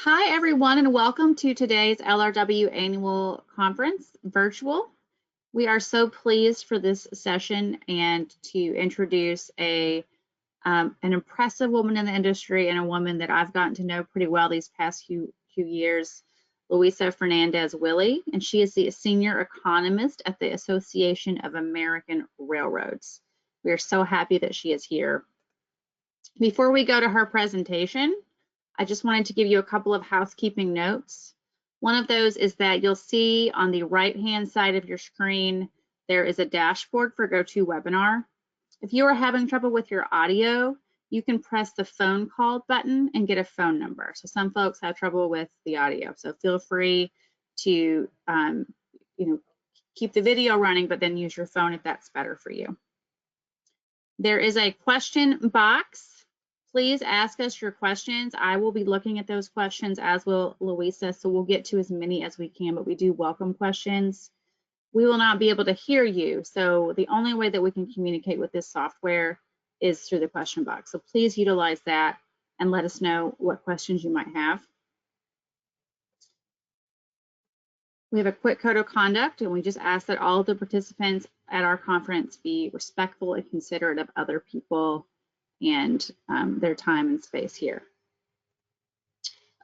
Hi, everyone, and welcome to today's LRW Annual Conference virtual. We are so pleased for this session and to introduce an impressive woman in the industry and a woman that I've gotten to know pretty well these past few years, Luisa Fernandez Willie, and she is the Senior Economist at the Association of American Railroads. We are so happy that she is here. Before we go to her presentation, I just wanted to give you a couple of housekeeping notes. One of those is that you'll see on the right-hand side of your screen, there is a dashboard for GoToWebinar. If you are having trouble with your audio, you can press the phone call button and get a phone number. So some folks have trouble with the audio, so feel free to keep the video running, but then use your phone if that's better for you. There is a question box. Please ask us your questions. I will be looking at those questions, as will Luisa, so we'll get to as many as we can, but we do welcome questions. We will not be able to hear you, so the only way that we can communicate with this software is through the question box. So please utilize that and let us know what questions you might have. We have a quick code of conduct, and we just ask that all of the participants at our conference be respectful and considerate of other people and their time and space here.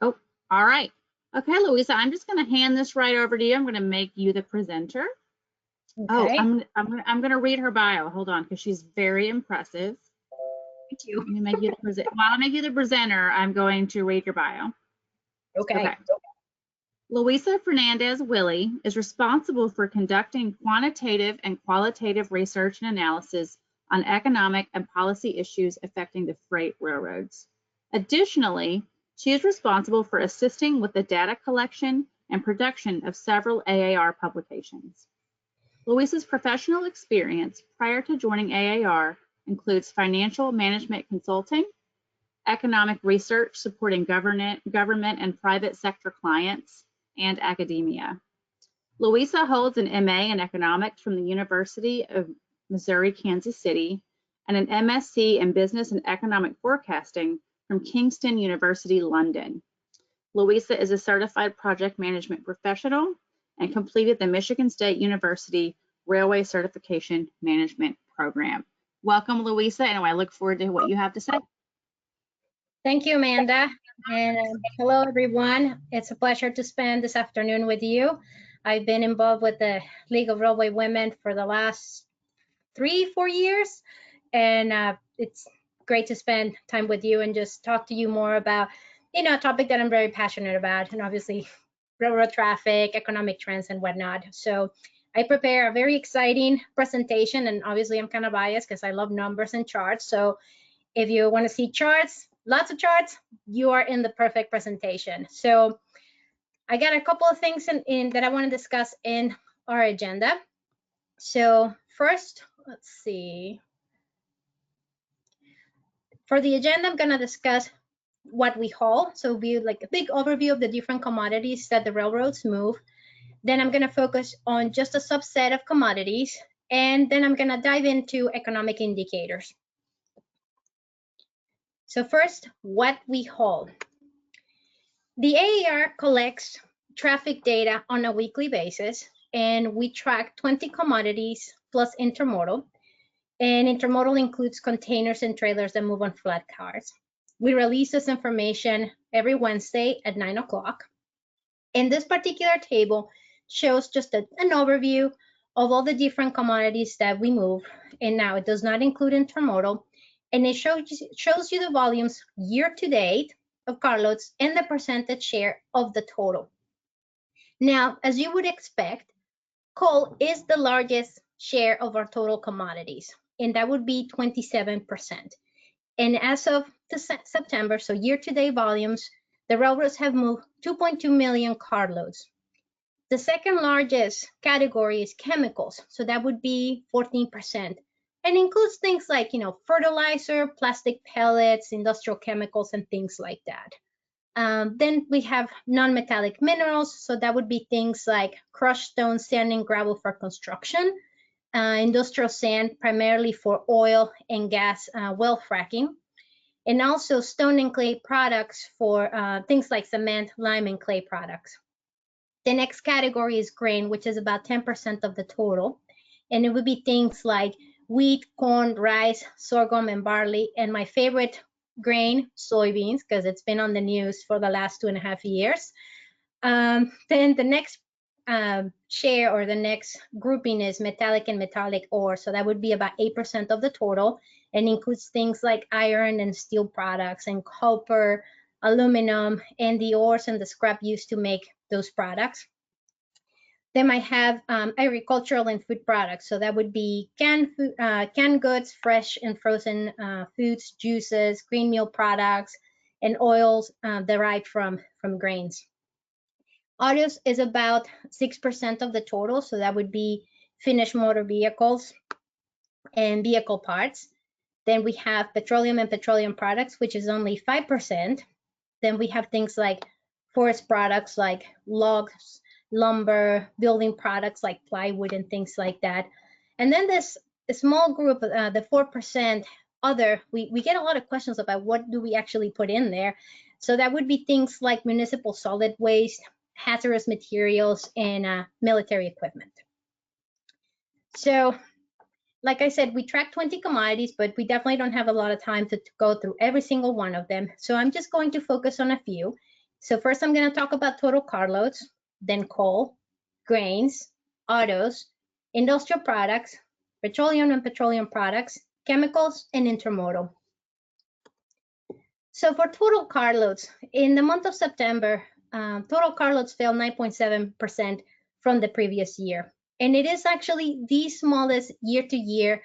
Oh, all right. Okay, Luisa, I'm just going to hand this right over to you. I'm going to make you the presenter. Okay. Oh, I'm going to read her bio. Hold on, because she's very impressive. Thank you. Let me make you the presenter. While I make you the presenter, I'm going to read your bio. Okay. Luisa Fernandez Willie is responsible for conducting quantitative and qualitative research and analysis on economic and policy issues affecting the freight railroads. Additionally, she is responsible for assisting with the data collection and production of several AAR publications. Luisa's professional experience prior to joining AAR includes financial management consulting, economic research supporting government and private sector clients, and academia. Luisa holds an MA in economics from the University of Missouri, Kansas City, and an MSc in Business and Economic Forecasting from Kingston University, London. Luisa is a certified project management professional and completed the Michigan State University Railway Certification Management Program. Welcome, Luisa, and I look forward to what you have to say. Thank you, Amanda, and hello, everyone. It's a pleasure to spend this afternoon with you. I've been involved with the League of Railway Women for the last 3-4 years, and it's great to spend time with you and just talk to you more about a topic that I'm very passionate about, and obviously railroad traffic, economic trends, and whatnot. So I prepare a very exciting presentation, and obviously I'm kind of biased because I love numbers and charts. So if you want to see charts, lots of charts, you are in the perfect presentation. So I got a couple of things in that I want to discuss in our agenda. So first, let's see. For the agenda, I'm going to discuss what we haul. So it'll be like a big overview of the different commodities that the railroads move. Then I'm going to focus on just a subset of commodities. And then I'm going to dive into economic indicators. So first, what we haul. The AAR collects traffic data on a weekly basis, and we track 20 commodities plus intermodal. And intermodal includes containers and trailers that move on flat cars. We release this information every Wednesday at 9 o'clock. And this particular table shows just an overview of all the different commodities that we move. And now it does not include intermodal. And it shows you the volumes year to date of carloads and the percentage share of the total. Now, as you would expect, coal is the largest share of our total commodities, and that would be 27%. And as of September, so year-to-date volumes, the railroads have moved 2.2 million carloads. The second largest category is chemicals, so that would be 14%, and includes things like, fertilizer, plastic pellets, industrial chemicals, and things like that. Then we have non-metallic minerals, so that would be things like crushed stone, sand, and gravel for construction, industrial sand primarily for oil and gas well fracking, and also stone and clay products for things like cement, lime, and clay products. The next category is grain, which is about 10% of the total. And it would be things like wheat, corn, rice, sorghum, and barley. And my favorite grain, soybeans, because it's been on the news for the last 2.5 years. Then the next share or the next grouping is metallic and metallic ore. So that would be about 8% of the total and includes things like iron and steel products and copper, aluminum, and the ores and the scrap used to make those products. They might have agricultural and food products. So that would be canned goods, fresh and frozen foods, juices, green meal products, and oils derived from grains. Autos is about 6% of the total. So that would be finished motor vehicles and vehicle parts. Then we have petroleum and petroleum products, which is only 5%. Then we have things like forest products like logs, lumber, building products like plywood and things like that. And then this small group, the 4% other, we get a lot of questions about what do we actually put in there. So that would be things like municipal solid waste, hazardous materials, and military equipment. So like I said, we track 20 commodities, but we definitely don't have a lot of time to go through every single one of them. So I'm just going to focus on a few. So first I'm going to talk about total carloads, then coal, grains, autos, industrial products, petroleum and petroleum products, chemicals, and intermodal. So for total carloads, in the month of September, total carloads fell 9.7% from the previous year. And it is actually the smallest year-to-year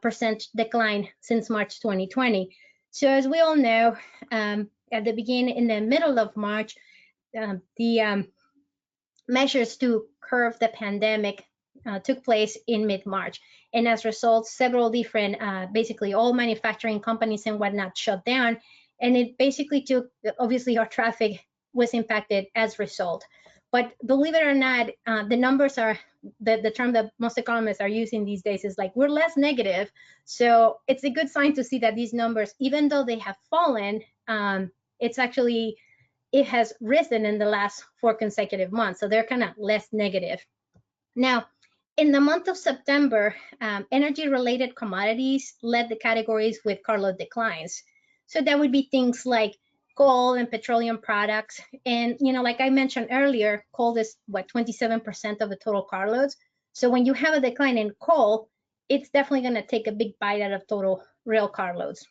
percent decline since March 2020. So as we all know, at the beginning, in the middle of March, the measures to curb the pandemic took place in mid-March. And as a result, several different, basically all manufacturing companies and whatnot shut down. And it basically took, obviously our traffic was impacted as a result. But believe it or not, the numbers are, the term that most economists are using these days is like, we're less negative. So it's a good sign to see that these numbers, even though they have fallen, it's actually, it has risen in the last 4 consecutive months. So they're kind of less negative. Now, in the month of September, energy-related commodities led the categories with carload declines. So that would be things like coal and petroleum products. And, you know, like I mentioned earlier, coal is what, 27% of the total carloads. So when you have a decline in coal, it's definitely going to take a big bite out of total rail carloads.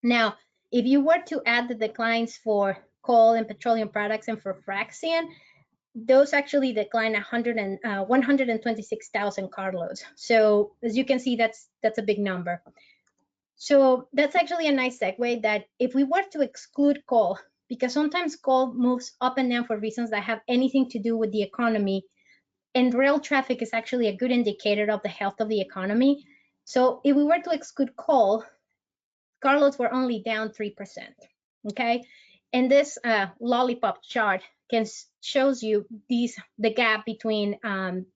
Now, if you were to add the declines for coal and petroleum products and for frac sand, those actually decline 126,000 carloads. So as you can see, that's a big number. So that's actually a nice segue that if we were to exclude coal, because sometimes coal moves up and down for reasons that have anything to do with the economy, and rail traffic is actually a good indicator of the health of the economy. So if we were to exclude coal, carloads were only down 3%, okay? And this lollipop chart shows you the gap between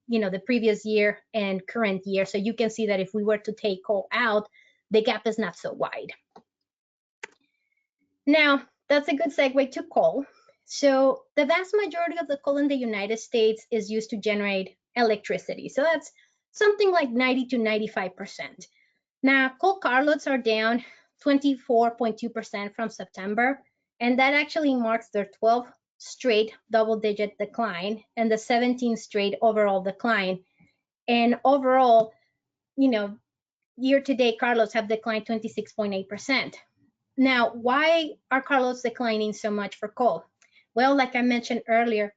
you know, the previous year and current year. So you can see that if we were to take coal out, the gap is not so wide. Now, that's a good segue to coal. So the vast majority of the coal in the United States is used to generate electricity. So that's something like 90 to 95%. Now, coal carloads are down 24.2% from September, and that actually marks their 12th straight double-digit decline and the 17th straight overall decline. And overall, you know, year-to-date carloads have declined 26.8%. Now, why are carloads declining so much for coal? Well, like I mentioned earlier,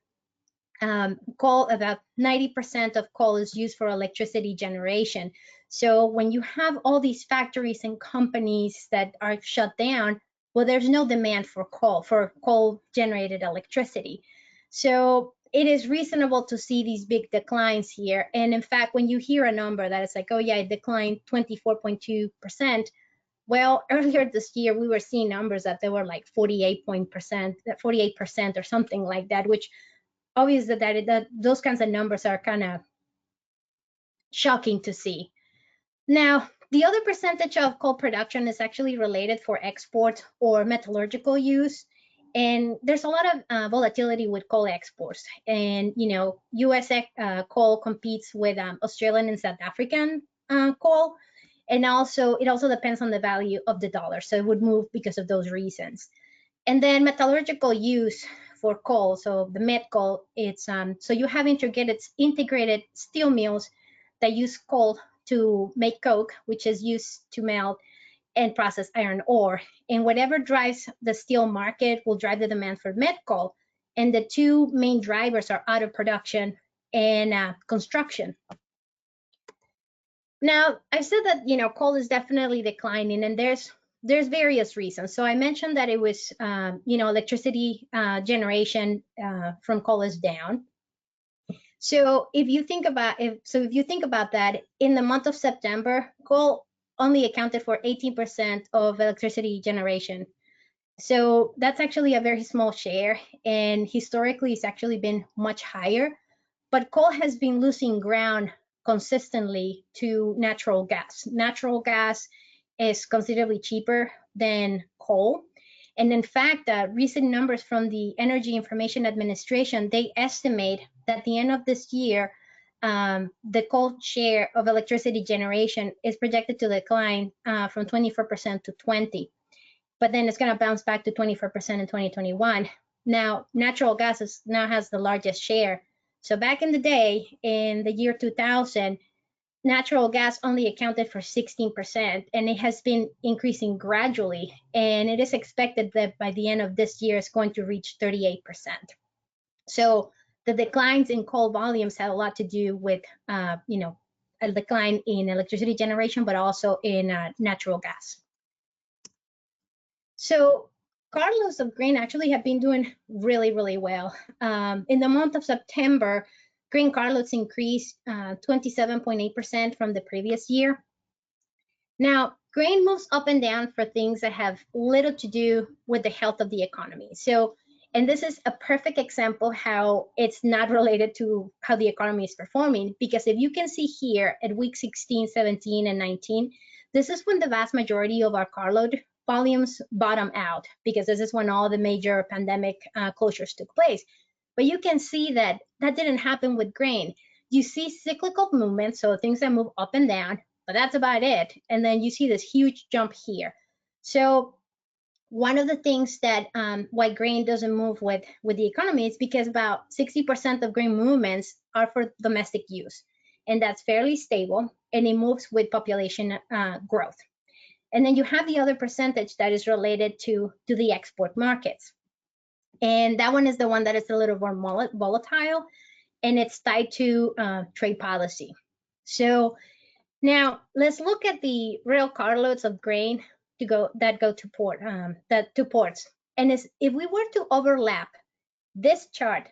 coal, about 90% of coal is used for electricity generation. So when you have all these factories and companies that are shut down, well, there's no demand for coal generated electricity. So it is reasonable to see these big declines here. And in fact, when you hear a number that is like, oh yeah, it declined 24.2%, well, earlier this year, we were seeing numbers that they were like 48% or something like that, which obviously that those kinds of numbers are kind of shocking to see. Now, The other percentage of coal production is actually related for export or metallurgical use. And there's a lot of volatility with coal exports. And, US coal competes with Australian and South African coal. And also, it also depends on the value of the dollar. So it would move because of those reasons. And then metallurgical use for coal. So the met coal, it's so you have integrated steel mills that use coal to make coke, which is used to melt and process iron ore. And whatever drives the steel market will drive the demand for met coal. And the two main drivers are auto production and construction. Now, I said that coal is definitely declining, and there's various reasons. So I mentioned that it was electricity generation from coal is down. So if you think about that, in the month of September, coal only accounted for 18% of electricity generation. So that's actually a very small share, and historically it's actually been much higher. But coal has been losing ground consistently to natural gas. Natural gas is considerably cheaper than coal. And in fact, recent numbers from the Energy Information Administration, they estimate that at the end of this year, the coal share of electricity generation is projected to decline from 24% to 20%. But then it's going to bounce back to 24% in 2021. Now, natural gas now has the largest share. So back in the day, in the year 2000, natural gas only accounted for 16%, and it has been increasing gradually. And it is expected that by the end of this year, it's going to reach 38%. So the declines in coal volumes had a lot to do with, a decline in electricity generation, but also in natural gas. So carloads of grain actually have been doing really, really well. In the month of September, grain carloads increased 27.8% from the previous year. Now, grain moves up and down for things that have little to do with the health of the economy. So, and this is a perfect example how it's not related to how the economy is performing, because if you can see here at week 16, 17, and 19, this is when the vast majority of our carload volumes bottom out, because this is when all the major pandemic closures took place. But you can see that didn't happen with grain. You see cyclical movements, so things that move up and down, but that's about it. And then you see this huge jump here. So one of the things that why grain doesn't move with the economy is because about 60% of grain movements are for domestic use, and that's fairly stable, and it moves with population growth. And then you have the other percentage that is related to the export markets. And that one is the one that is a little more volatile, and it's tied to trade policy. So now let's look at the real carloads of grain that go to ports. And if we were to overlap this chart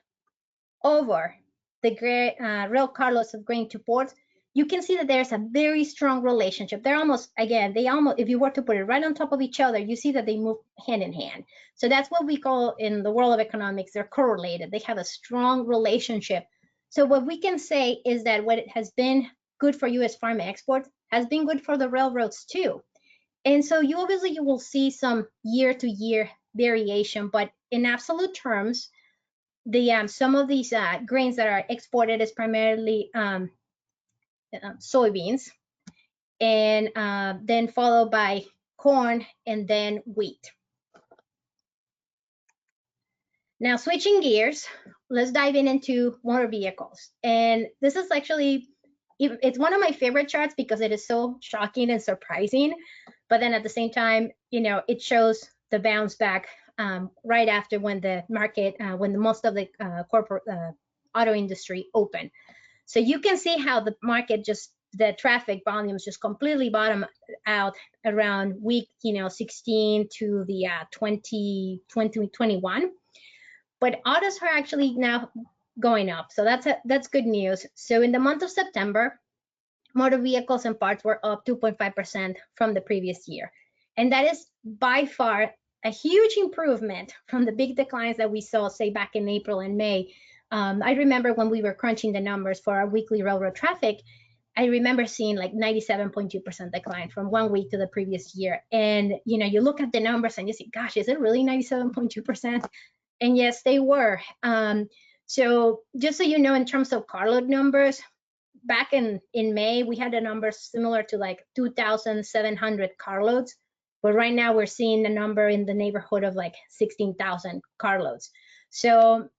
over the real carloads of grain to ports, you can see that there's a very strong relationship. They're almost, if you were to put it right on top of each other, you see that they move hand in hand. So that's what we call in the world of economics, they're correlated. They have a strong relationship. So what we can say is that what it has been good for U.S. farm exports has been good for the railroads too. And so you will see some year-to-year variation, but in absolute terms, some of these grains that are exported is primarily soybeans, and then followed by corn and then wheat. Now switching gears, let's dive into motor vehicles. And this is actually, it's one of my favorite charts because it is so shocking and surprising. But then at the same time, it shows the bounce back right after when the market, when most of the corporate auto industry opened. So you can see how the market the traffic volumes just completely bottom out around week 16 to the 2021. But autos are actually now going up, so that's good news. So in the month of September, motor vehicles and parts were up 2.5% from the previous year, and that is by far a huge improvement from the big declines that we saw, say, back in April and May. I remember when we were crunching the numbers for our weekly railroad traffic, I remember seeing like 97.2% decline from 1 week to the previous year. And, you look at the numbers and you see, gosh, is it really 97.2%? And yes, they were. So just so you know, in terms of carload numbers, back in May, we had a number similar to like 2,700 carloads. But right now we're seeing a number in the neighborhood of like 16,000 carloads. So,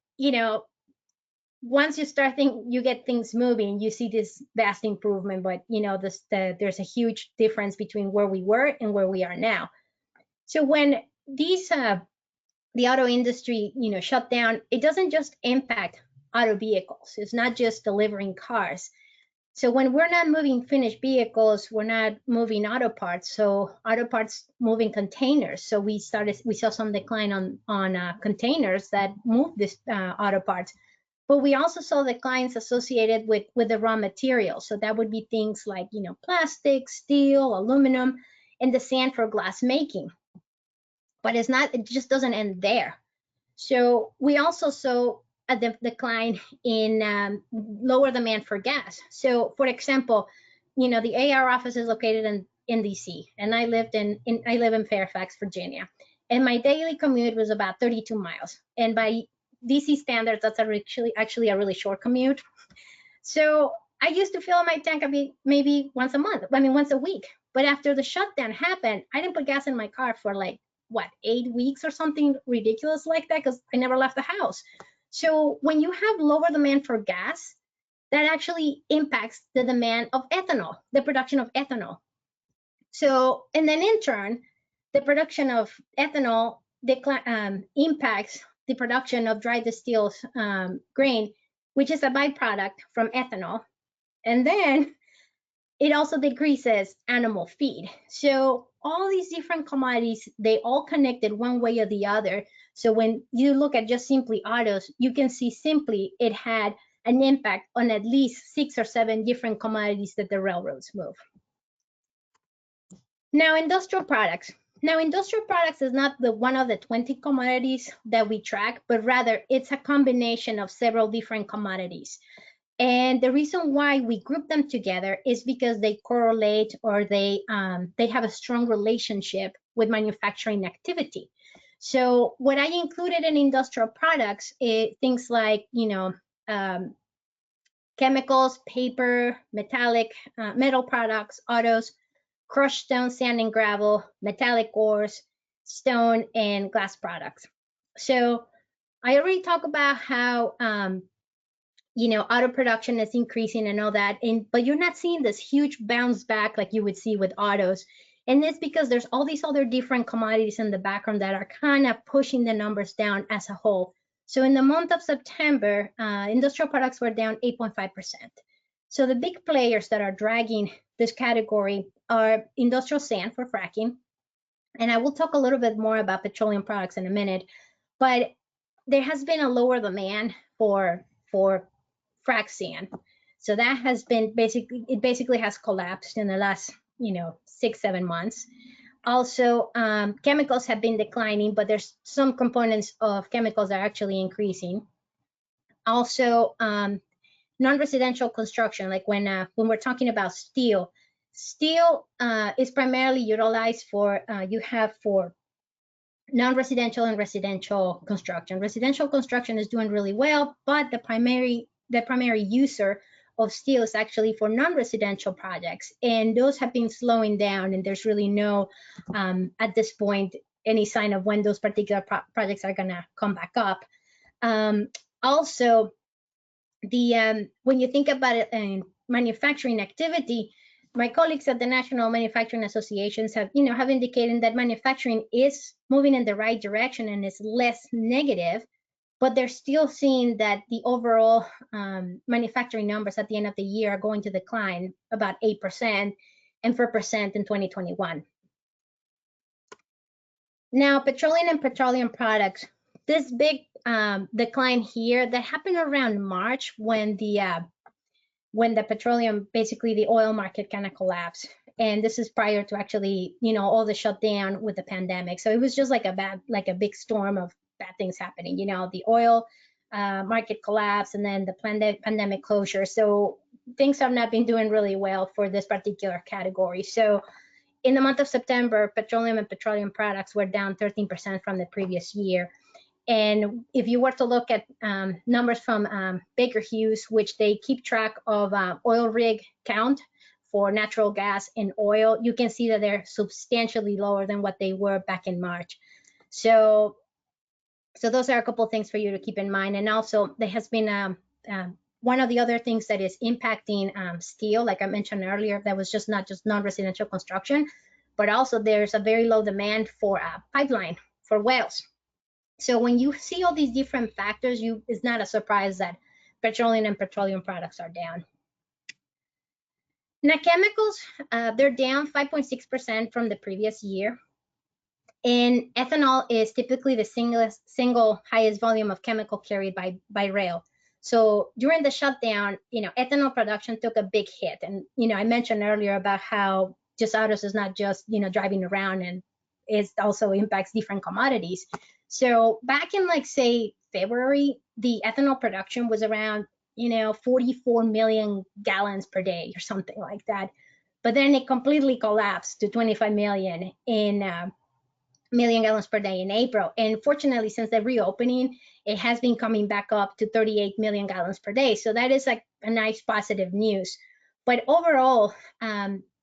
once you start you get things moving, you see this vast improvement. But there's a huge difference between where we were and where we are now. So when the auto industry shut down, it doesn't just impact auto vehicles. It's not just delivering cars. So when we're not moving finished vehicles, we're not moving auto parts. So auto parts moving containers. So we saw some decline on containers that move this auto parts. But we also saw declines associated with the raw materials. So that would be things like, plastic, steel, aluminum, and the sand for glass making. But it just doesn't end there. So we also saw a decline in lower demand for gas. So for example, the AR office is located in DC, and I live in Fairfax, Virginia. And my daily commute was about 32 miles. And by DC standards, that's actually a really short commute. So I used to fill my tank maybe once a week. But after the shutdown happened, I didn't put gas in my car for 8 weeks or something ridiculous like that, because I never left the house. So when you have lower demand for gas, that actually impacts the demand of ethanol, the production of ethanol. So, and then in turn, the production of ethanol impacts the production of dry distilled grain, which is a byproduct from ethanol. And then it also decreases animal feed. So all these different commodities, they all connected one way or the other. So when you look at just simply autos, you can see simply it had an impact on at least 6 or 7 different commodities that the railroads move. Now, industrial products. Now, industrial products is not one of the 20 commodities that we track, but rather it's a combination of several different commodities. And the reason why we group them together is because they correlate, or they have a strong relationship with manufacturing activity. So what I included in industrial products is things like, chemicals, paper, metal products, autos, crushed stone, sand and gravel, metallic ores, stone, and glass products. So I already talked about how auto production is increasing and all that, but you're not seeing this huge bounce back like you would see with autos. And it's because there's all these other different commodities in the background that are kind of pushing the numbers down as a whole. So in the month of September, industrial products were down 8.5%. So the big players that are dragging this category are industrial sand for fracking. And I will talk a little bit more about petroleum products in a minute, but there has been a lower demand for frac sand. So that has been basically has collapsed in the last 6-7 months. Also, chemicals have been declining, but there's some components of chemicals that are actually increasing. Also, non-residential construction, like when we're talking about steel is primarily utilized for non-residential and residential construction. Residential construction is doing really well, but the primary user of steel is actually for non-residential projects, and those have been slowing down, and there's really no at this point any sign of when those particular projects are going to come back up. Also, when you think about it in manufacturing activity, my colleagues at the National Manufacturing Associations have indicated that manufacturing is moving in the right direction and is less negative, but they're still seeing that the overall manufacturing numbers at the end of the year are going to decline about 8% and 4% in 2021. Now, petroleum and petroleum products, this big decline here that happened around March when the petroleum, basically the oil market kind of collapsed. And this is prior to actually, all the shutdown with the pandemic. So it was just like a big storm of bad things happening. The oil market collapse and then the pandemic closure. So things have not been doing really well for this particular category. So in the month of September, petroleum and petroleum products were down 13% from the previous year. And if you were to look at numbers from Baker Hughes, which they keep track of oil rig count for natural gas and oil, you can see that they're substantially lower than what they were back in March. So those are a couple of things for you to keep in mind. And also there has been one of the other things that is impacting steel, like I mentioned earlier, that was just not just non-residential construction, but also there's a very low demand for pipeline for wells. So when you see all these different factors, it's not a surprise that petroleum and petroleum products are down. Now chemicals, they're down 5.6% from the previous year. And ethanol is typically the single highest volume of chemical carried by rail. So during the shutdown, ethanol production took a big hit. And, I mentioned earlier about how just autos is not just, driving around, and it also impacts different commodities. So back in say February, the ethanol production was around, 44 million gallons per day or something like that. But then it completely collapsed to 25 million million gallons per day in April. And fortunately, since the reopening, it has been coming back up to 38 million gallons per day. So that is like a nice positive news. But overall,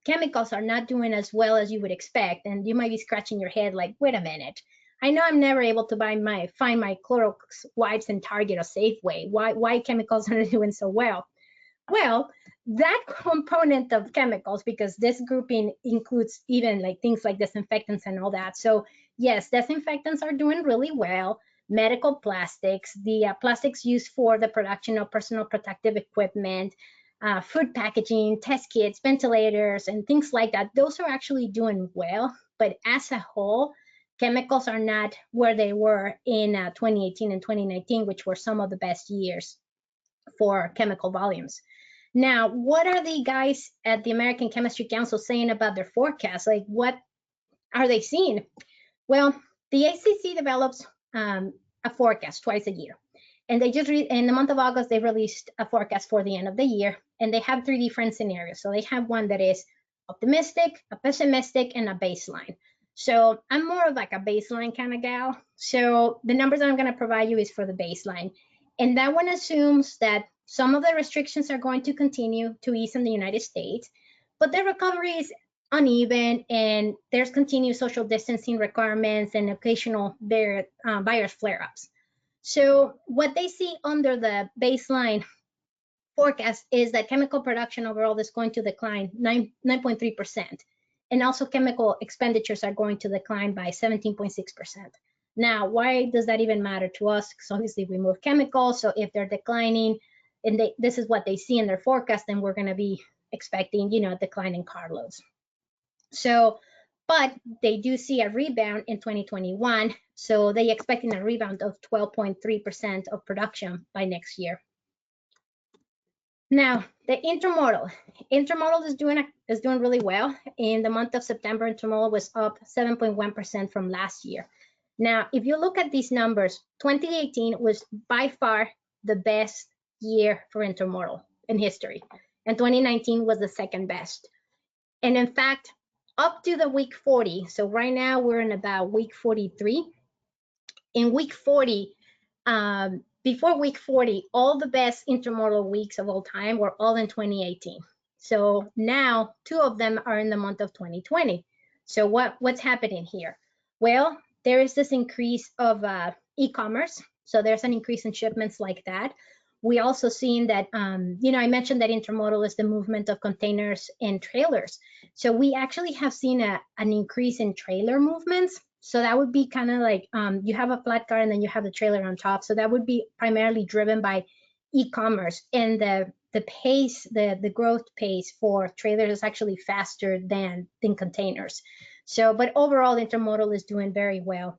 chemicals are not doing as well as you would expect. And you might be scratching your head like, wait a minute. I know I'm never able to find my Clorox wipes in Target or Safeway. Why chemicals are doing so well? Well, that component of chemicals, because this grouping includes even things like disinfectants and all that. So yes, disinfectants are doing really well. Medical plastics, the plastics used for the production of personal protective equipment, food packaging, test kits, ventilators, and things like that, those are actually doing well. But as a whole, chemicals are not where they were in 2018 and 2019, which were some of the best years for chemical volumes. Now, what are the guys at the American Chemistry Council saying about their forecast? What are they seeing? Well, the ACC develops a forecast twice a year. And they just in the month of August, they released a forecast for the end of the year. And they have 3 different scenarios. So they have one that is optimistic, a pessimistic, and a baseline. So I'm more of a baseline kind of gal. So the numbers that I'm going to provide you is for the baseline. And that one assumes that some of the restrictions are going to continue to ease in the United States, but the recovery is uneven and there's continued social distancing requirements and occasional virus flare-ups. So what they see under the baseline forecast is that chemical production overall is going to decline 9.3%. And also chemical expenditures are going to decline by 17.6%. Now, why does that even matter to us? Because obviously we move chemicals. So if they're declining, and this is what they see in their forecast, then we're going to be expecting, a decline in carloads. So, but they do see a rebound in 2021. So they expecting a rebound of 12.3% of production by next year. Now, the intermodal is doing really well. In the month of September, intermodal was up 7.1% from last year. Now, if you look at these numbers, 2018 was by far the best year for intermodal in history, and 2019 was the second best. And in fact, up to the week 40, so right now we're in about week 43. In week 40, before week 40, all the best intermodal weeks of all time were all in 2018. So now 2 of them are in the month of 2020. So what's happening here? Well, there is this increase of e-commerce. So there's an increase in shipments like that. We also seen that, I mentioned that intermodal is the movement of containers and trailers. So we actually have seen an increase in trailer movements. So that would be kind of like you have a flat car and then you have the trailer on top. So that would be primarily driven by e-commerce, and the pace, the growth pace for trailers is actually faster than containers. So, but overall, intermodal is doing very well.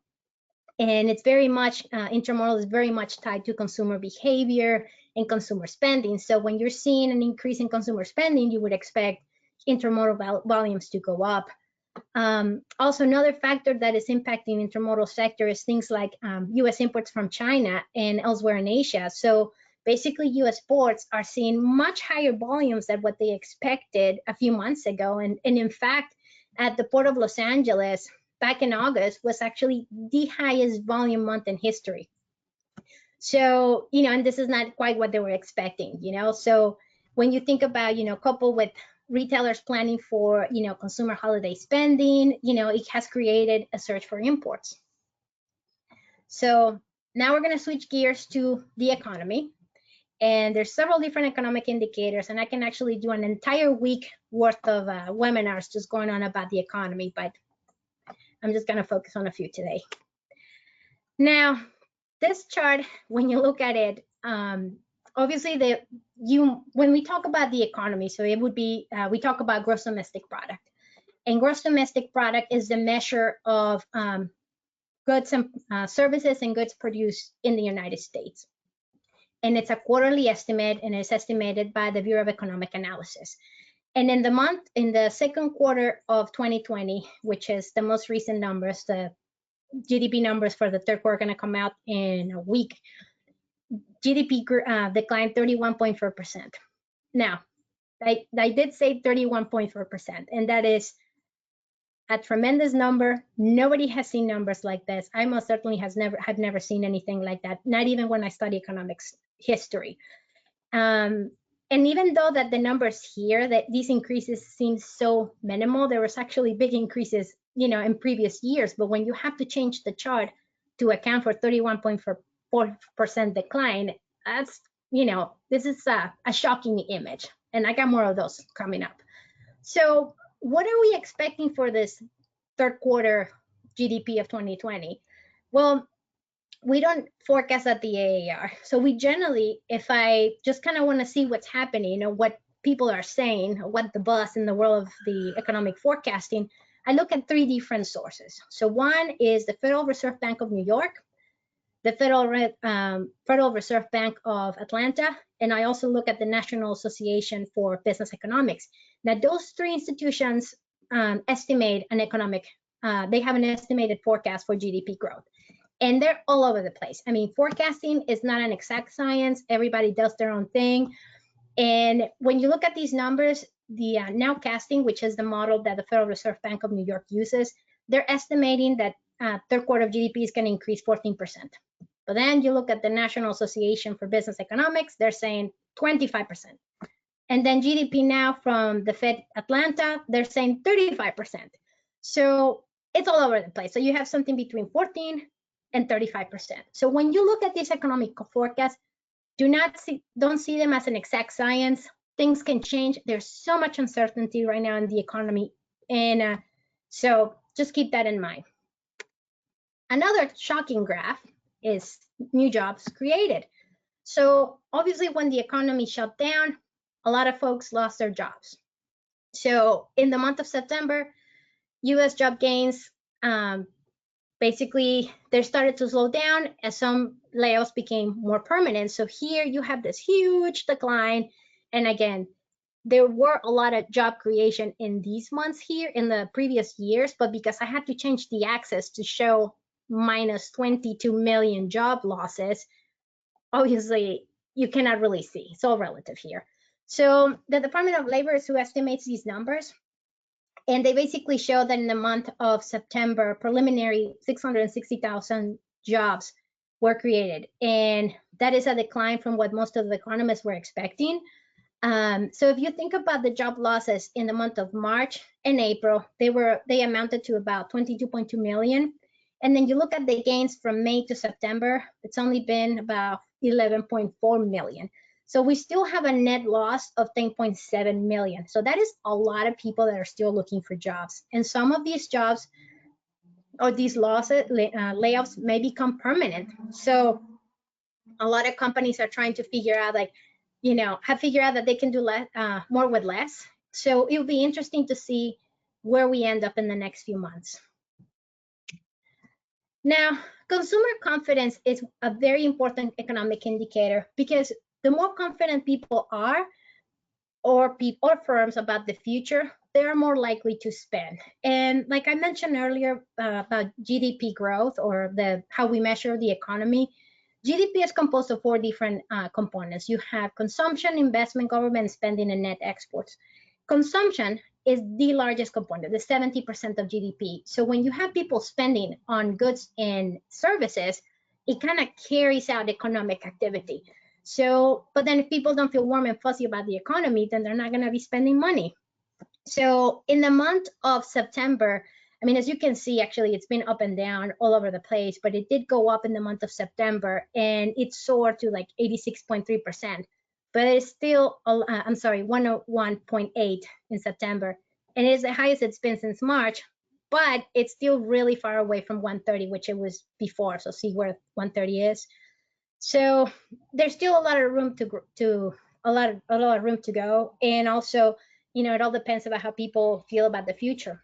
And it's very much, intermodal is very much tied to consumer behavior and consumer spending. So when you're seeing an increase in consumer spending, you would expect intermodal volumes to go up. Also, another factor that is impacting intermodal sector is things like U.S. imports from China and elsewhere in Asia. So basically US ports are seeing much higher volumes than what they expected a few months ago. And in fact, at the Port of Los Angeles, back in August, was actually the highest volume month in history. So, and this is not quite what they were expecting, So when you think about, coupled with retailers planning for, consumer holiday spending, it has created a surge for imports. So now we're going to switch gears to the economy. And there's several different economic indicators, and I can actually do an entire week worth of webinars just going on about the economy, but I'm just going to focus on a few today. Now, this chart, when you look at it, obviously when we talk about the economy, so it would be, we talk about gross domestic product. And gross domestic product is the measure of goods and services and goods produced in the United States. And it's a quarterly estimate, and it's estimated by the Bureau of Economic Analysis. And in the second quarter of 2020, which is the most recent numbers, the GDP numbers for the third quarter are going to come out in a week. GDP declined 31.4%. Now, I did say 31.4%, and that is a tremendous number. Nobody has seen numbers like this. I most certainly have never seen anything like that, not even when I study economics history. And even though that the numbers here, that these increases seem so minimal, there was actually big increases, in previous years. But when you have to change the chart to account for 31.4% decline, that's, this is a shocking image. And I got more of those coming up. So what are we expecting for this third quarter GDP of 2020? Well, we don't forecast at the AAR. So we generally, if I just kind of want to see what's happening, what people are saying, what the buzz in the world of the economic forecasting, I look at three different sources. So one is the Federal Reserve Bank of New York, the Federal Reserve Bank of Atlanta, and I also look at the National Association for Business Economics. Now, those three institutions estimate an economic, they have an estimated forecast for GDP growth. And they're all over the place. I mean, forecasting is not an exact science. Everybody does their own thing. And when you look at these numbers, the nowcasting, which is the model that the Federal Reserve Bank of New York uses, they're estimating that third quarter of GDP is going to increase 14%. But then you look at the National Association for Business Economics, they're saying 25%. And then GDP now from the Fed Atlanta, they're saying 35%. So it's all over the place. So you have something between 14 and 35%. So when you look at these economic forecasts, don't see them as an exact science. Things can change. There's so much uncertainty right now in the economy. And so just keep that in mind. Another shocking graph is new jobs created. So obviously when the economy shut down, a lot of folks lost their jobs. So in the month of September, US job gains, basically they started to slow down as some layoffs became more permanent. So here you have this huge decline. And again, there were a lot of job creation in these months here in the previous years, but because I had to change the axis to show minus 22 million job losses, obviously you cannot really see. It's all relative here. So the Department of Labor is who estimates these numbers. And they basically show that in the month of September, preliminary 660,000 jobs were created. And that is a decline from what most of the economists were expecting. So if you think about the job losses in the month of March and April, they amounted to about 22.2 million. And then you look at the gains from May to September, it's only been about 11.4 million. So we still have a net loss of 10.7 million. So that is a lot of people that are still looking for jobs. And some of these jobs or these losses, layoffs may become permanent. So a lot of companies are trying to figure out, have figured out that they can do more with less. So it will be interesting to see where we end up in the next few months. Now, consumer confidence is a very important economic indicator because the more confident people are, or firms about the future, they are more likely to spend. And like I mentioned earlier about GDP growth or how we measure the economy, GDP is composed of 4 different components. You have consumption, investment, government spending, and net exports. Consumption is the largest component, the 70% of GDP. So when you have people spending on goods and services, it kind of carries out economic activity. So, but then if people don't feel warm and fuzzy about the economy, then they're not going to be spending money. So in the month of September, I mean, as you can see, actually, it's been up and down all over the place, but it did go up in the month of September, and it soared to like 86.3%. But it's still, I'm sorry, 101.8 in September, and it is the highest it's been since March, but it's still really far away from 130, which it was before. So see where 130 is. So there's still a lot of room to a lot of room to go, and also, you know, it all depends about how people feel about the future.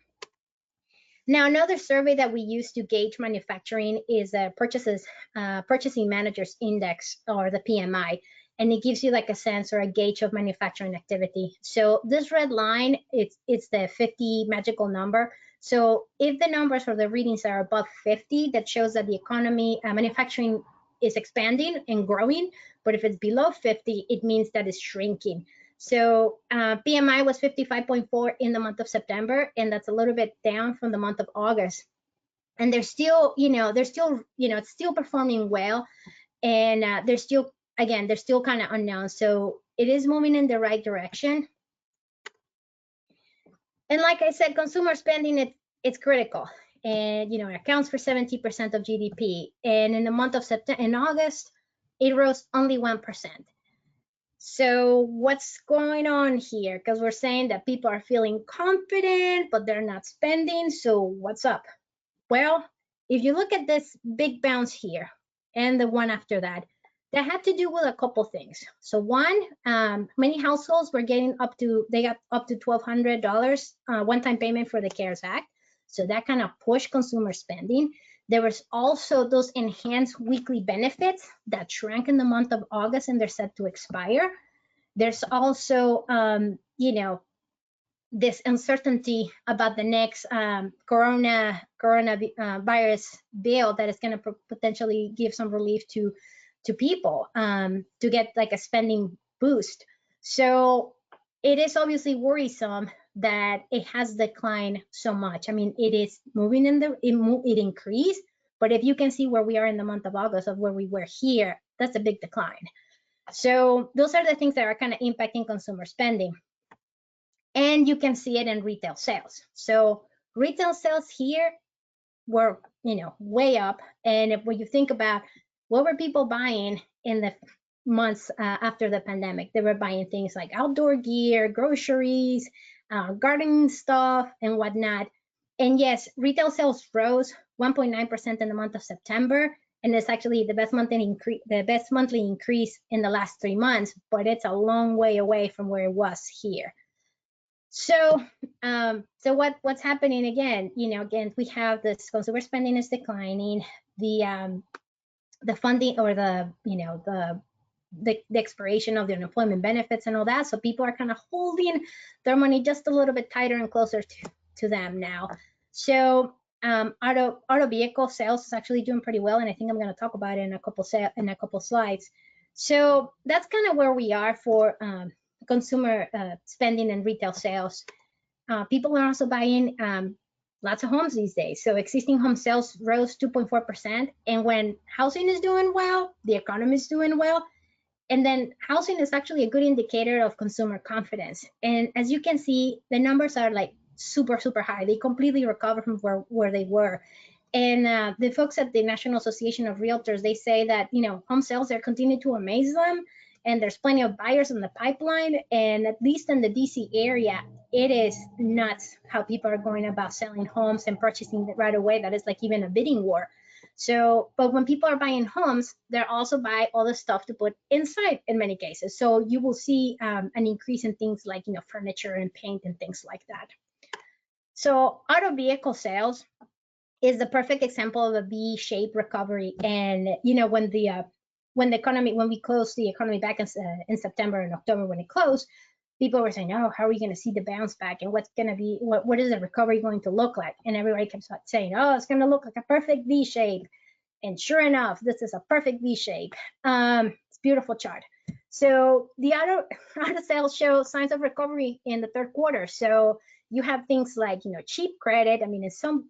Now, another survey that we use to gauge manufacturing is a Purchasing Managers Index, or the PMI, and it gives you like a sense or a gauge of manufacturing activity. So this red line, it's the 50 magical number. So if the numbers or the readings are above 50, that shows that the economy, manufacturing is expanding and growing. But if it's below 50, it means that it's shrinking. So PMI was 55.4 in the month of September, and that's a little bit down from the month of August. And they're still, it's still performing well, and they're still kind of unknown. So it is moving in the right direction. And like I said, consumer spending, it's critical, and it accounts for 70% of GDP. And in the month of September, in August, it rose only 1%. So what's going on here? Because we're saying that people are feeling confident, but they're not spending. So what's up? Well, if you look at this big bounce here and the one after that, that had to do with a couple things. So one, many households were getting they got up to $1,200 one-time payment for the CARES Act. So that kind of pushed consumer spending. There was also those enhanced weekly benefits that shrank in the month of August, and they're set to expire. There's also, this uncertainty about the next coronavirus bill that is going to potentially give some relief to people to get like a spending boost. So it is obviously worrisome that it has declined so much. I mean, it is moving it increased, but if you can see where we are in the month of August of where we were here, that's a big decline. So those are the things that are kind of impacting consumer spending. And you can see it in retail sales. So retail sales here were, way up. And when you think about what were people buying in the months after the pandemic, they were buying things like outdoor gear, groceries, gardening stuff, and whatnot. And yes, retail sales rose 1.9% in the month of September, and it's actually the best monthly increase in the last 3 months, but it's a long way away from where it was here. So, what's happening again? Again, we have this consumer spending is declining. The funding, or the expiration of the unemployment benefits and all that. So people are kind of holding their money just a little bit tighter and closer to them now. So auto vehicle sales is actually doing pretty well, and I think I'm going to talk about it in a couple slides. So that's kind of where we are for consumer spending and retail sales. People are also buying lots of homes these days. So existing home sales rose 2.4%. And when housing is doing well, the economy is doing well. And then housing is actually a good indicator of consumer confidence. And as you can see, the numbers are like super, super high. They completely recovered from where they were. And the folks at the National Association of Realtors, they say that, home sales are continuing to amaze them. And there's plenty of buyers in the pipeline. And at least in the DC area, it is nuts how people are going about selling homes and purchasing it right away. That is like even a bidding war. So, but when people are buying homes, they're also buy all the stuff to put inside in many cases. So you will see an increase in things like, furniture and paint and things like that. So auto vehicle sales is the perfect example of a V-shaped recovery. And, when we closed the economy back in September and October, when it closed, people were saying, "Oh, how are we going to see the bounce back? And what's going to be, what is the recovery going to look like?" And everybody kept saying, "Oh, it's going to look like a perfect V shape." And sure enough, this is a perfect V shape. It's a beautiful chart. So the auto sales show signs of recovery in the third quarter. So you have things like, cheap credit. I mean, in some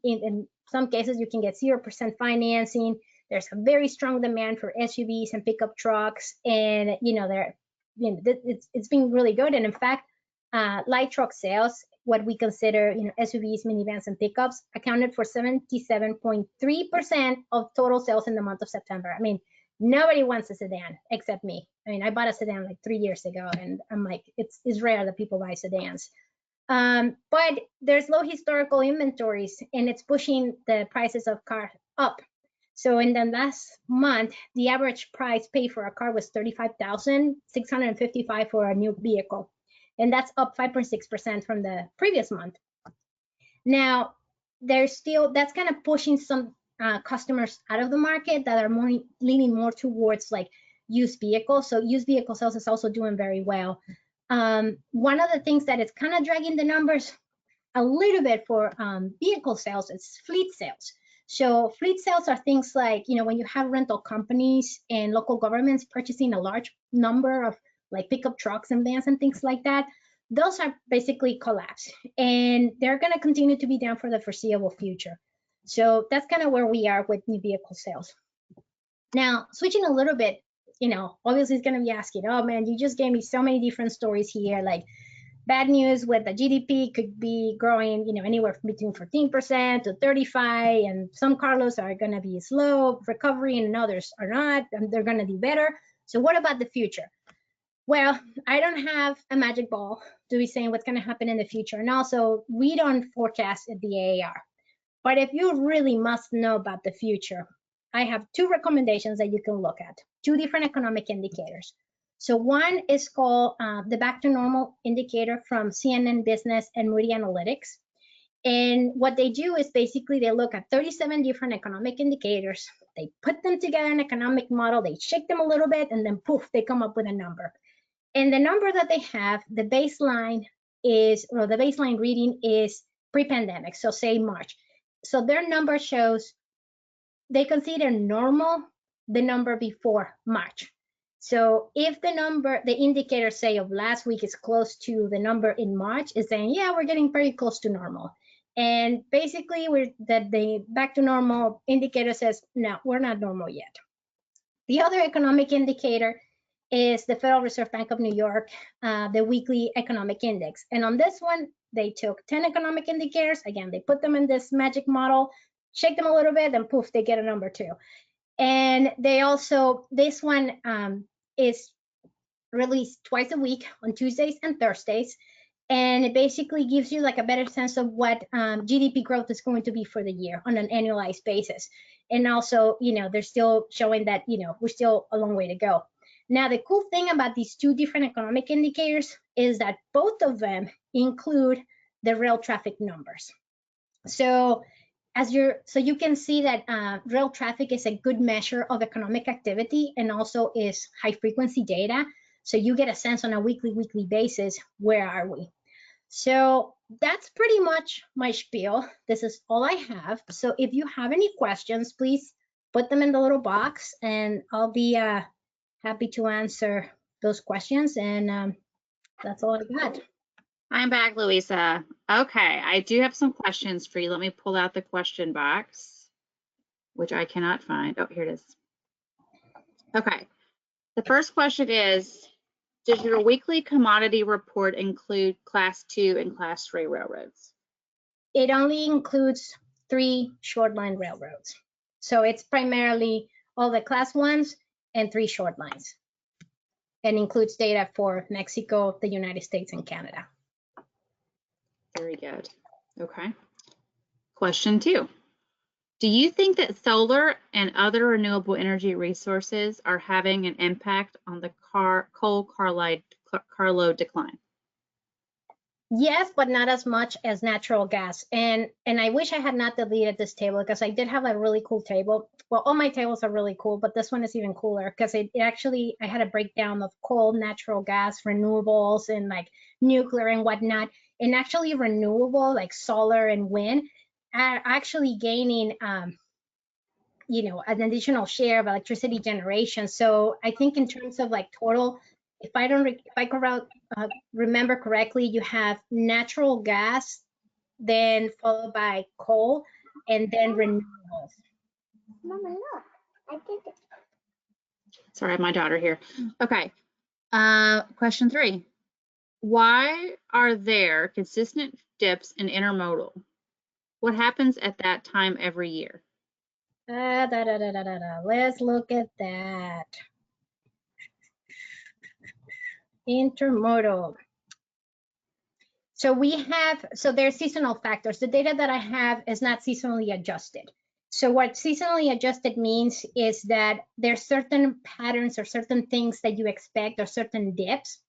cases you can get 0% financing. There's a very strong demand for SUVs and pickup trucks, and it's been really good. And in fact, light truck sales, what we consider SUVs, minivans, and pickups, accounted for 77.3% of total sales in the month of September. I mean, nobody wants a sedan except me. I mean, I bought a sedan like 3 years ago, and I'm like, it's rare that people buy sedans. But there's low historical inventories, and it's pushing the prices of cars up. So in the last month, the average price paid for a car was $35,655 for a new vehicle, and that's up 5.6% from the previous month. Now, that's kind of pushing some customers out of the market that are leaning more towards like used vehicles. So used vehicle sales is also doing very well. One of the things that is kind of dragging the numbers a little bit for vehicle sales is fleet sales. So fleet sales are things like, when you have rental companies and local governments purchasing a large number of like pickup trucks and vans and things like that, those are basically collapsed, and they're going to continue to be down for the foreseeable future. So that's kind of where we are with new vehicle sales. Now, switching a little bit, obviously it's going to be asking, oh man, you just gave me so many different stories here. Like bad news with the GDP could be growing, anywhere between 14% to 35%, and some carloads are going to be slow recovery and others are not, and they're going to do better. So what about the future? Well, I don't have a magic ball to be saying what's going to happen in the future. And also, we don't forecast at the AAR. But if you really must know about the future, I have 2 recommendations that you can look at, 2 different economic indicators. So one is called the Back to Normal indicator from CNN Business and Moody Analytics. And what they do is basically they look at 37 different economic indicators. They put them together in an economic model, they shake them a little bit, and then poof, they come up with a number. And the number that they have, the baseline reading is pre-pandemic, so say March. So their number shows they consider normal the number before March. So if the indicator say of last week is close to the number in March, is saying, yeah, we're getting very close to normal. And basically the back to normal indicator says, no, we're not normal yet. The other economic indicator is the Federal Reserve Bank of New York, the weekly economic index. And on this one, they took 10 economic indicators. Again, they put them in this magic model, shake them a little bit, and poof, they get a number 2. And they also, this one is released twice a week on Tuesdays and Thursdays. And it basically gives you like a better sense of what GDP growth is going to be for the year on an annualized basis. And also, they're still showing that, we're still a long way to go. Now, the cool thing about these 2 different economic indicators is that both of them include the rail traffic numbers. So you can see that rail traffic is a good measure of economic activity and also is high frequency data. So you get a sense on a weekly basis, where are we? So that's pretty much my spiel. This is all I have. So if you have any questions, please put them in the little box, and I'll be happy to answer those questions. And that's all I got. I'm back, Louisa. Okay, I do have some questions for you. Let me pull out the question box, which I cannot find. Oh, here it is. Okay, the first question is, does your weekly commodity report include Class 2 and Class 3 railroads? It only includes 3 short line railroads. So it's primarily all the Class 1s and 3 short lines, and includes data for Mexico, the United States, and Canada. Very good. Okay. Question 2. Do you think that solar and other renewable energy resources are having an impact on the coal carload decline? Yes, but not as much as natural gas. And I wish I had not deleted this table, because I did have a really cool table. Well, all my tables are really cool, but this one is even cooler because it actually, I had a breakdown of coal, natural gas, renewables, and like nuclear and whatnot. And actually renewable, like solar and wind, are actually gaining, an additional share of electricity generation. So I think in terms of like total, if I remember correctly, you have natural gas, then followed by coal, and then renewables. Mama, look. I did it. Sorry, I have my daughter here. Okay. Question 3. Why are there consistent dips in intermodal? What happens at that time every year? Let's look at that. Intermodal. So there's seasonal factors. The data that I have is not seasonally adjusted. So what seasonally adjusted means is that there's certain patterns or certain things that you expect or certain dips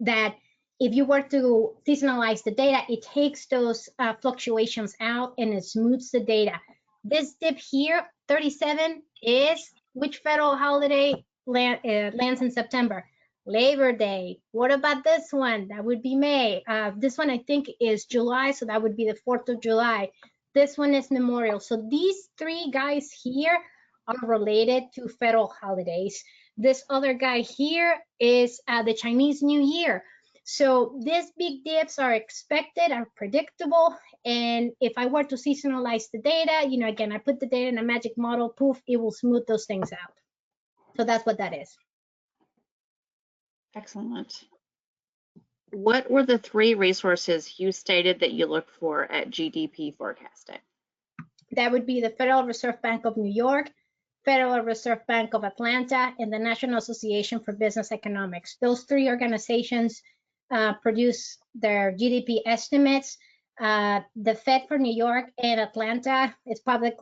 that if you were to seasonalize the data, it takes those fluctuations out and it smooths the data. This dip here, 37, is which federal holiday lands in September? Labor Day. What about this one? That would be May. This one I think is July, so that would be the 4th of July. This one is Memorial. So these 3 guys here are related to federal holidays. This other guy here is the Chinese New Year. So these big dips are expected, are predictable. And if I were to seasonalize the data, again, I put the data in a magic model, poof, it will smooth those things out. So that's what that is. Excellent. What were the 3 resources you stated that you look for at GDP forecasting? That would be the Federal Reserve Bank of New York, Federal Reserve Bank of Atlanta, and the National Association for Business Economics. Those 3 organizations produce their GDP estimates. The Fed for New York and Atlanta is public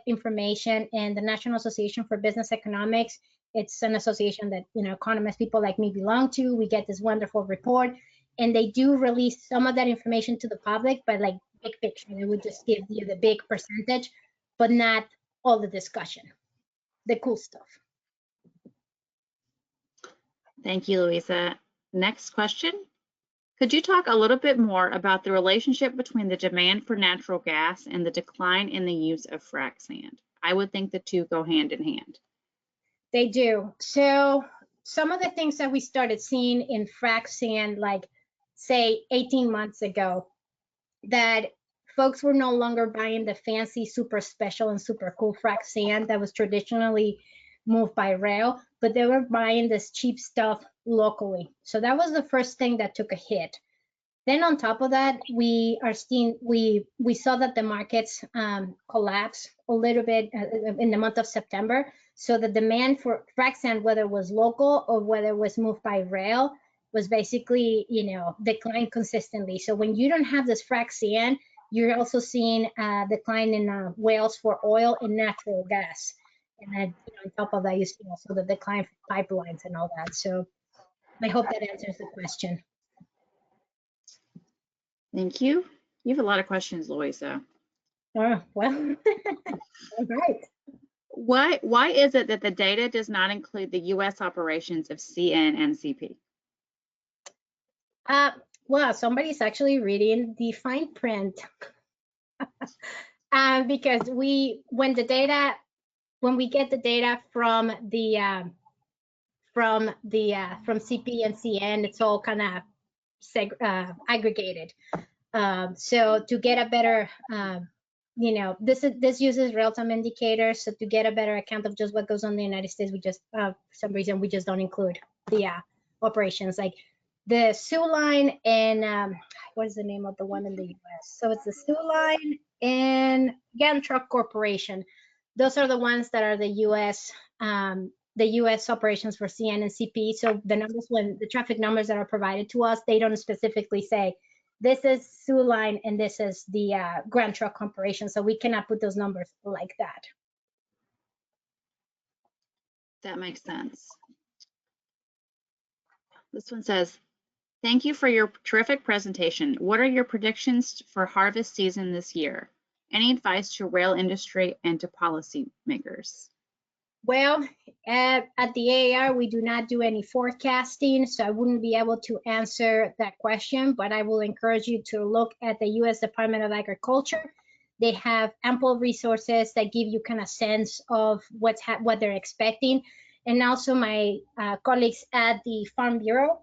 information, and the National Association for Business Economics, it's an association that economists, people like me, belong to. We get this wonderful report, and they do release some of that information to the public, but like big picture, they would just give you the big percentage, but not all the discussion, the cool stuff. Thank you, Louisa. Next question. Could you talk a little bit more about the relationship between the demand for natural gas and the decline in the use of frac sand? I would think the 2 go hand in hand. They do. So some of the things that we started seeing in frac sand, like say 18 months ago, that folks were no longer buying the fancy, super special and super cool frac sand that was traditionally moved by rail, but they were buying this cheap stuff locally. So that was the first thing that took a hit. Then on top of that, we saw that the markets collapsed a little bit in the month of September. So the demand for frac sand, whether it was local or whether it was moved by rail, was basically declined consistently. So when you don't have this frac sand, you're also seeing a decline in wells for oil and natural gas. And then on top of that, you see also the decline for pipelines and all that. So I hope that answers the question. Thank you. You have a lot of questions, Louisa. Oh, well, all right. Why is it that the data does not include the U.S. operations of CN and CP? Well, somebody's actually reading the fine print. Because when we get the data from CP and CN, it's all kind of aggregated. So to get a better, this uses real-time indicators. So to get a better account of just what goes on in the United States, we just for some reason we just don't include the operations like the Soo Line and what is the name of the one in the U.S.? So it's the Soo Line and Gan Truck Corporation. Those are the ones that are the U.S. Operations for CN and CP. So the numbers, when the traffic numbers that are provided to us, they don't specifically say this is Soo Line and this is the Grand Truck Corporation. So we cannot put those numbers like that. That makes sense. This one says, thank you for your terrific presentation. What are your predictions for harvest season this year? Any advice to rail industry and to policymakers? Well, at the AAR, we do not do any forecasting, so I wouldn't be able to answer that question, but I will encourage you to look at the U.S. Department of Agriculture. They have ample resources that give you kind of sense of what they're expecting. And also my colleagues at the Farm Bureau,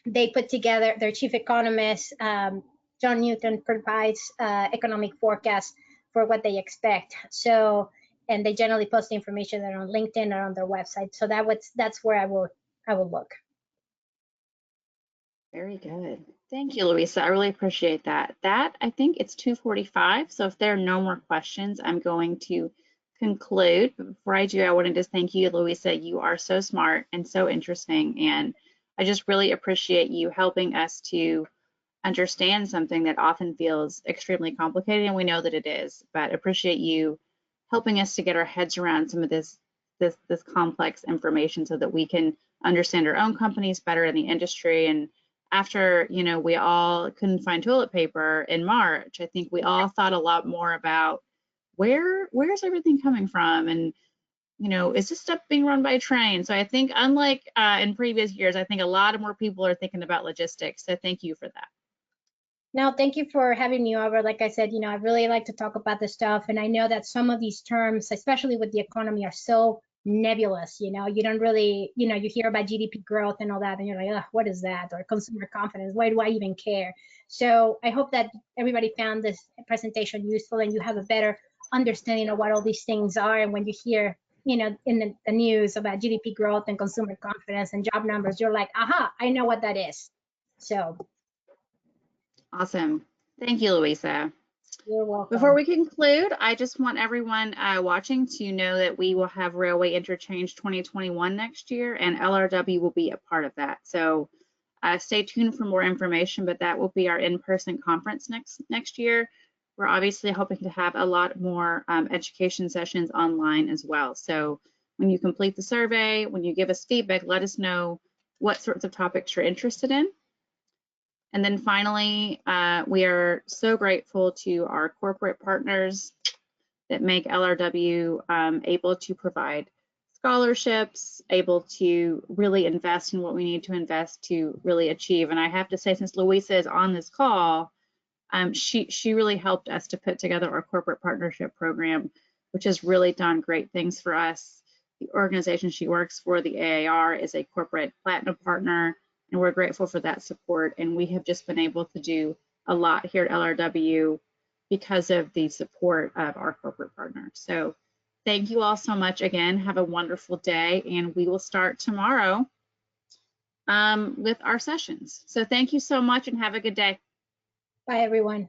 they put together, their chief economist, John Newton, provides economic forecasts for what they expect. So, and they generally post the information that are on LinkedIn or on their website. So that's where I will look. Very good. Thank you, Louisa. I really appreciate that. I think it's 2:45. So if there are no more questions, I'm going to conclude. But before I do, I wanted to thank you, Louisa. You are so smart and so interesting. And I just really appreciate you helping us to understand something that often feels extremely complicated, and we know that it is, but appreciate you helping us to get our heads around some of this complex information so that we can understand our own companies better in the industry. And after, you know, we all couldn't find toilet paper in March, I think we all thought a lot more about where's everything coming from, and you know, is this stuff being run by train? So I think unlike in previous years, I think a lot of more people are thinking about logistics. So thank you for that. No, thank you for having me over. Like I said, you know, I really like to talk about this stuff. And I know that some of these terms, especially with the economy, are so nebulous. You know, you don't really, you know, you hear about GDP growth and all that, and you're like, oh, what is that? Or consumer confidence, why do I even care? So I hope that everybody found this presentation useful and you have a better understanding of what all these things are. And when you hear, you know, in the news about GDP growth and consumer confidence and job numbers, you're like, aha, I know what that is. So. Awesome. Thank you, Louisa. You're welcome. Before we conclude, I just want everyone watching to know that we will have Railway Interchange 2021 next year, and LRW will be a part of that. So stay tuned for more information, but that will be our in-person conference next year. We're obviously hoping to have a lot more education sessions online as well. So when you complete the survey, when you give us feedback, let us know what sorts of topics you're interested in. And then finally, we are so grateful to our corporate partners that make LRW able to provide scholarships, able to really invest in what we need to invest to really achieve. And I have to say, since Louisa is on this call, she really helped us to put together our corporate partnership program, which has really done great things for us. The organization she works for, the AAR, is a corporate platinum partner, and we're grateful for that support. And we have just been able to do a lot here at LRW because of the support of our corporate partners. So thank you all so much again. Have a wonderful day, and we will start tomorrow with our sessions. So thank you so much and have a good day. Bye, everyone.